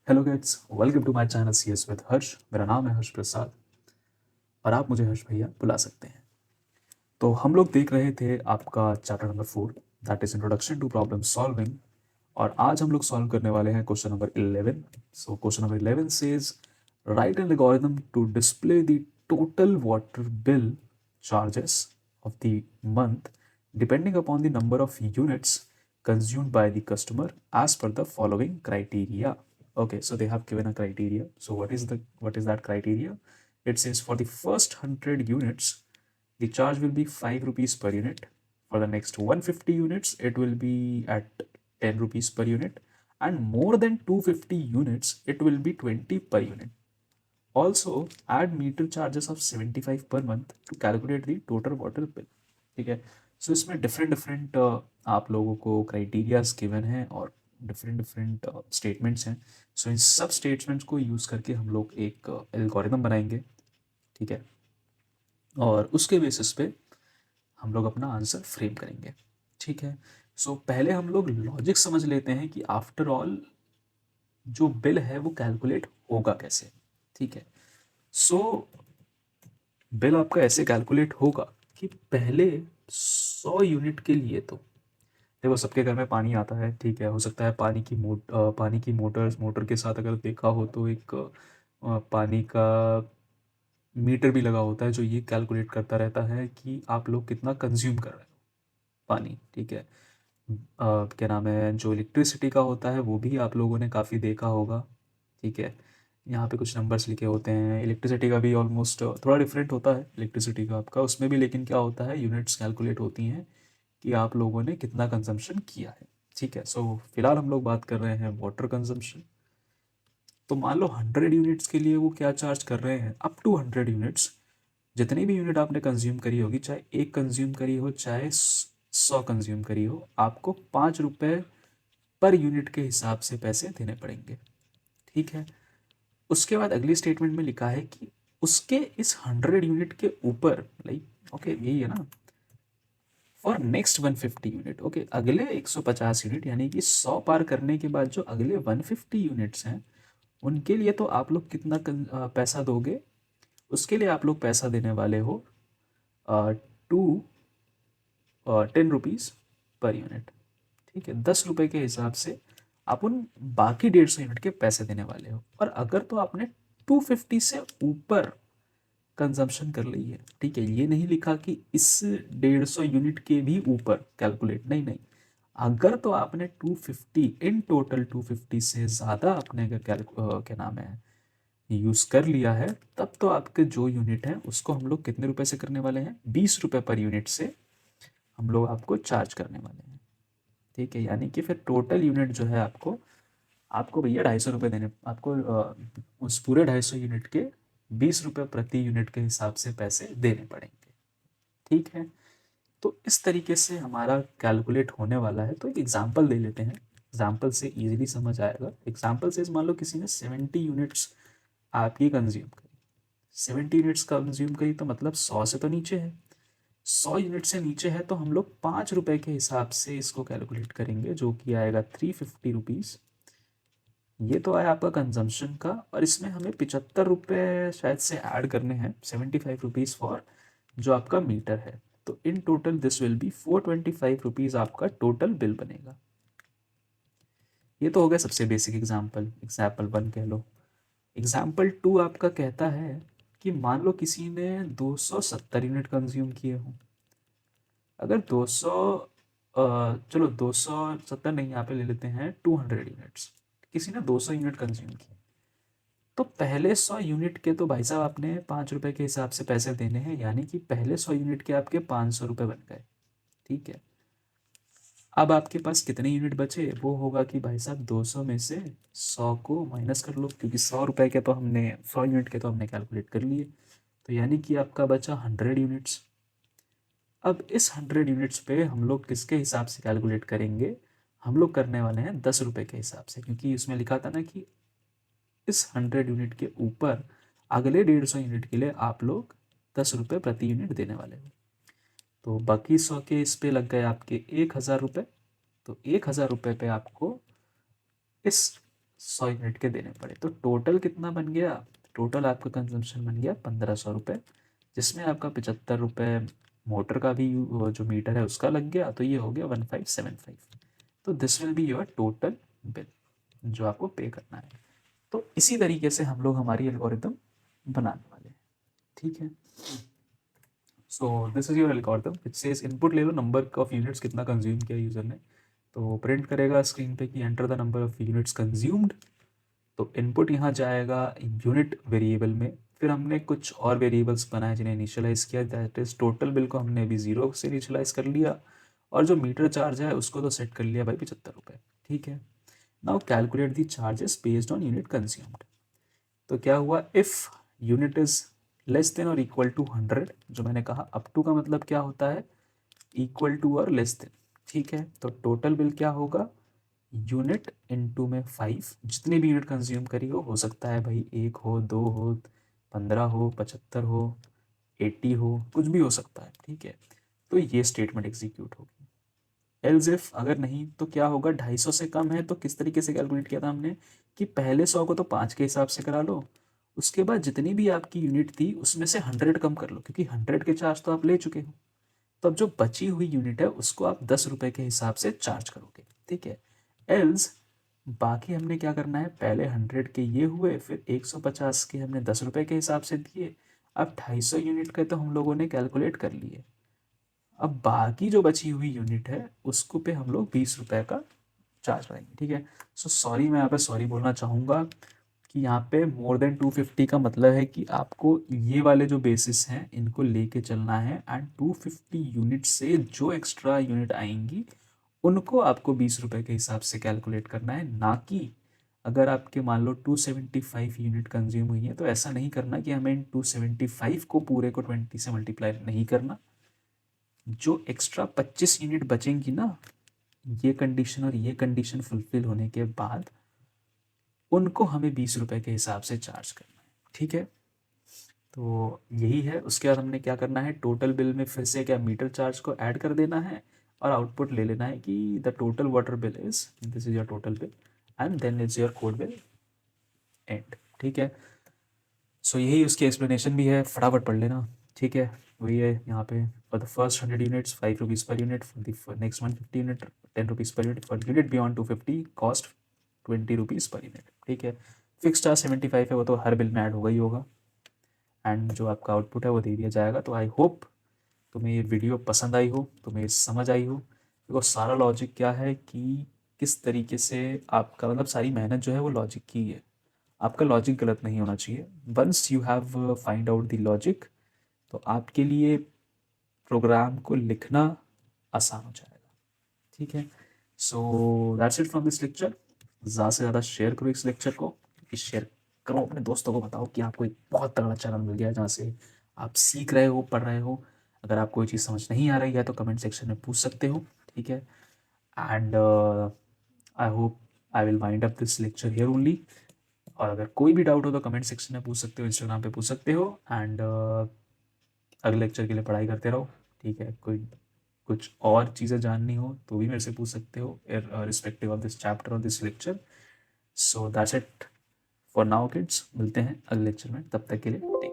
Hello kids, welcome to my channel CS with Harsh. मेरा नाम है हर्ष प्रसाद और आप मुझे हर्ष भैया बुला सकते हैं। तो हम लोग देख रहे थे आपका chapter number 4, that is introduction to problem solving. और आज हम लोग सॉल्व करने वाले हैं question number 11। So question number 11 says write an algorithm to display the total water bill charges of the month depending upon the number of units consumed by the customer as per the following criteria. Okay, so they have given a criteria. So what is that criteria? It says for the first 100 units the charge will be 5 rupees per unit. For the next 150 units it will be at 10 rupees per unit, and more than 250 units it will be 20 per unit. Also add meter charges of 75 per month to calculate the total water bill. ठीक है। सो इसमें different different आप लोगों को criterias given हैं और different different statements हैं। सो इन सब स्टेटमेंट्स को यूज़ करके हम लोग एक एल्गोरिथम बनाएंगे। ठीक है। और उसके बेसिस पे हम लोग अपना आंसर फ्रेम करेंगे। ठीक है। सो पहले हम लोग लॉजिक समझ लेते हैं कि आफ्टर ऑल जो बिल है वो कैलकुलेट होगा कैसे। ठीक है। सो बिल आपका ऐसे कैलकुलेट होगा कि पहले 100 यूनिट के लिए तो देखो सबके घर में पानी आता है। ठीक है। हो सकता है पानी की मोटर के साथ अगर देखा हो तो एक पानी का मीटर भी लगा होता है जो ये कैलकुलेट करता रहता है कि आप लोग कितना कंज्यूम कर रहे हो पानी। ठीक है। क्या नाम है, जो इलेक्ट्रिसिटी का होता है वो भी आप लोगों ने काफ़ी देखा होगा। ठीक है। यहाँ पे कुछ नंबर्स लिखे होते हैं। इलेक्ट्रिसिटी का भी ऑलमोस्ट थोड़ा डिफरेंट होता है इलेक्ट्रिसिटी का आपका, उसमें भी लेकिन क्या होता है यूनिट्स कैलकुलेट होती हैं कि आप लोगों ने कितना कंजम्पशन किया है। ठीक है। सो फिलहाल हम लोग बात कर रहे हैं वाटर कंजम्पशन। तो मान लो 100 यूनिट्स के लिए वो क्या चार्ज कर रहे हैं, अप टू 100 यूनिट्स। जितनी भी यूनिट आपने कंज्यूम करी होगी, चाहे एक कंज्यूम करी हो चाहे 100 कंज्यूम करी हो, आपको 5 रुपये पर यूनिट के हिसाब से पैसे देने पड़ेंगे। ठीक है। उसके बाद अगली स्टेटमेंट में लिखा है कि उसके इस 100 यूनिट के ऊपर, लाइक ओके यही है ना, फॉर नेक्स्ट 150 यूनिट। ओके, अगले 150 यूनिट यानी कि 100 पार करने के बाद जो अगले 150 यूनिट्स हैं उनके लिए तो आप लोग कितना पैसा दोगे। उसके लिए आप लोग पैसा देने वाले हो टू 10 रुपीज़ पर यूनिट। ठीक है। 10 रुपये के हिसाब से आप उन बाकी 150 यूनिट के पैसे देने वाले हो। और अगर तो आपने 250 से ऊपर कंजम्पशन कर ली है, ठीक है, ये नहीं लिखा कि इस 150 यूनिट के भी ऊपर कैलकुलेट, नहीं नहीं, अगर तो आपने 250 इन टोटल 250 से ज़्यादा आपने क्या नाम है यूज़ कर लिया है, तब तो आपके जो यूनिट है उसको हम लोग कितने रुपए से करने वाले हैं, 20 रुपये पर यूनिट से हम लोग आपको चार्ज करने वाले हैं। ठीक है। यानी कि फिर टोटल यूनिट जो है आपको आपको भैया 250 रुपये देने, आपको उस पूरे 250 यूनिट के 20 रुपये प्रति यूनिट के हिसाब से पैसे देने पड़ेंगे। ठीक है। तो इस तरीके से हमारा कैलकुलेट होने वाला है। तो एक एग्जांपल दे लेते हैं, एग्जांपल से इजीली समझ आएगा। एग्जांपल से मान लो किसी ने 70 यूनिट्स आपकी कंज्यूम करी। 70 यूनिट्स कंज्यूम करी तो मतलब 100 से तो नीचे है। 100 यूनिट से नीचे है तो हम लोग 5 रुपये के हिसाब से इसको कैलकुलेट करेंगे, जो कि आएगा 350 रुपीज़। ये तो आया आपका कंजम्पशन का, और इसमें हमें 75 रुपये शायद से ऐड करने हैं, 75 रुपीज़ फॉर जो आपका मीटर है। तो in total this will be 425 rupees आपका टोटल बिल बनेगा। ये तो हो गया सबसे बेसिक एग्जाम्पल, एग्जाम्पल 1 कह लो। एग्जाम्पल 2 आपका कहता है कि मान लो किसी ने 270 यूनिट कंज्यूम किए हों। अगर 200 चलो 270 नहीं, यहाँ पे ले लेते हैं 200 यूनिट्स। किसी ने 200 यूनिट कंज्यूम किए तो पहले 100 यूनिट के तो भाई साहब आपने 5 रुपये के हिसाब से पैसे देने हैं, यानी कि पहले 100 यूनिट के आपके 500 रुपये बन गए। ठीक है। अब आपके पास कितने यूनिट बचे, वो होगा कि भाई साहब 200 में से 100 को माइनस कर लो, क्योंकि 100 रुपये के तो हमने 100 यूनिट के तो हमने कैलकुलेट कर लिए। तो यानी कि आपका बचा 100 यूनिट्स। अब इस 100 यूनिट्स पे हम लोग किसके हिसाब से कैलकुलेट करेंगे, हम लोग करने वाले हैं 10 रुपये के हिसाब से, क्योंकि उसमें लिखा था ना कि इस 100 यूनिट के ऊपर अगले 150 यूनिट के लिए आप लोग 10 रुपये प्रति यूनिट देने वाले हो। तो बाकी 100 के इस पे लग गए आपके 1000 रुपये। तो 1000 रुपये पे आपको इस 100 यूनिट के देने पड़े। तो टोटल कितना बन गया, टोटल आपका कंजम्पशन बन गया 1500 रुपये, जिसमें आपका 75 रुपये मोटर का भी वो जो मीटर है उसका लग गया, तो ये हो गया 1575। तो this will be your total bill जो आपको पे करना है। तो इसी तरीके से हम लोग हमारी एल्गोरिथम बनाने वाले हैं, ठीक है। So this is your algorithm which says input ले लो, नंबर ऑफ यूनिट्स कितना कंज्यूम किया यूजर ने, तो प्रिंट करेगा स्क्रीन पे कि enter the number of units consumed. तो इनपुट यहाँ जाएगा यूनिट वेरिएबल में। फिर हमने कुछ और वेरिएबल्स बनाए जिन्हें इनिशियलाइज किया, दैट इज टोटल बिल को हमने अभी 0 से इनिशियलाइज कर लिया, और जो मीटर चार्ज है उसको तो सेट कर लिया भाई 75 रुपये, ठीक है। Now calculate the charges based on unit consumed. तो क्या हुआ, if unit is less than और इक्वल टू 100, जो मैंने कहा अप टू का मतलब क्या होता है, इक्वल टू और लेस देन, ठीक है। तो टोटल बिल क्या होगा, यूनिट इनटू में 5, जितनी भी यूनिट कंज्यूम करी हो सकता है भाई 1 हो, 2 हो, 15 हो, 75 हो, 80 हो, कुछ भी हो सकता है, ठीक है। तो ये स्टेटमेंट एग्जीक्यूट होगी। एल्स इफ अगर नहीं तो क्या होगा, 250 से कम है तो किस तरीके से कैलकुलेट किया था हमने कि पहले 100 को तो 5 के हिसाब से करा लो, उसके बाद जितनी भी आपकी यूनिट थी उसमें से 100 कम कर लो, क्योंकि 100 के चार्ज तो आप ले चुके हो। तो अब जो बची हुई यूनिट है उसको आप 10 रुपये के हिसाब से चार्ज करोगे, ठीक है। एल्स बाकी हमने क्या करना है, पहले 100 के ये हुए, फिर 150 के हमने 10 रुपये के हिसाब से दिए। अब 250 यूनिट के तो हम लोगों ने कैलकुलेट कर लिए। अब बाकी जो बची हुई यूनिट है उसको पे हम लोग 20 रुपये का चार्ज लगाएंगे, ठीक है। सो सॉरी, मैं यहाँ पे सॉरी बोलना चाहूँगा कि यहाँ पे मोर देन 250 का मतलब है कि आपको ये वाले जो बेसिस हैं इनको लेके चलना है, एंड 250 यूनिट से जो एक्स्ट्रा यूनिट आएंगी उनको आपको 20 रुपये के हिसाब से कैलकुलेट करना है, ना कि अगर आपके मान लो 275 यूनिट कंज्यूम हुई है तो ऐसा नहीं करना कि हमें इन 275 को पूरे को 20 से मल्टीप्लाई नहीं करना। जो एक्स्ट्रा 25 यूनिट बचेंगी ना, ये कंडीशन और ये कंडीशन फुलफिल होने के बाद उनको हमें 20 रुपये के हिसाब से चार्ज करना है, ठीक है। तो यही है। उसके बाद हमने क्या करना है, टोटल बिल में फिर से क्या मीटर चार्ज को ऐड कर देना है और आउटपुट ले लेना है कि the total water bill is, this is your total bill and then is your code bill and, ठीक है। सो यही उसकी एक्सप्लेनेशन भी है, फटाफट पढ़ लेना, ठीक है। वही है यहाँ पे, for the first 100 units 5 rupees per unit, for the next 150 unit 10 rupees per unit, for unit beyond 250 cost 20 rupees per unit, ठीक है। फिक्स चार्ज 75 है, वो तो हर बिल में ऐड होगा ही होगा, एंड जो आपका आउटपुट है वो दे दिया जाएगा। तो आई होप तुम्हें ये वीडियो पसंद आई हो, तुम्हें समझ आई हो। देखो सारा लॉजिक क्या है कि किस तरीके से आपका मतलब सारी मेहनत जो है वो लॉजिक की है, आपका लॉजिक गलत नहीं होना चाहिए। Once you have find out the logic तो आपके लिए प्रोग्राम को लिखना आसान हो जाएगा, ठीक है। So that's it from this lecture. ज़्यादा से ज़्यादा शेयर करो इस लेक्चर को, शेयर करो अपने दोस्तों को, बताओ कि आपको एक बहुत तगड़ा चैनल मिल गया है जहाँ से आप सीख रहे हो, पढ़ रहे हो। अगर आपको कोई चीज़ समझ नहीं आ रही है तो कमेंट सेक्शन में पूछ सकते हो, ठीक है। And I hope I will wind up this lecture here only. और अगर कोई भी डाउट हो तो कमेंट सेक्शन में पूछ सकते हो, इंस्टाग्राम पे पूछ सकते हो, एंड अगले लेक्चर के लिए पढ़ाई करते रहो, ठीक है। कोई कुछ और चीज़ें जाननी हो तो भी मेरे से पूछ सकते हो, रिस्पेक्टिव ऑफ दिस चैप्टर और this lecture. So that's it for now kids, मिलते हैं अगले लेक्चर में, तब तक के लिए टेक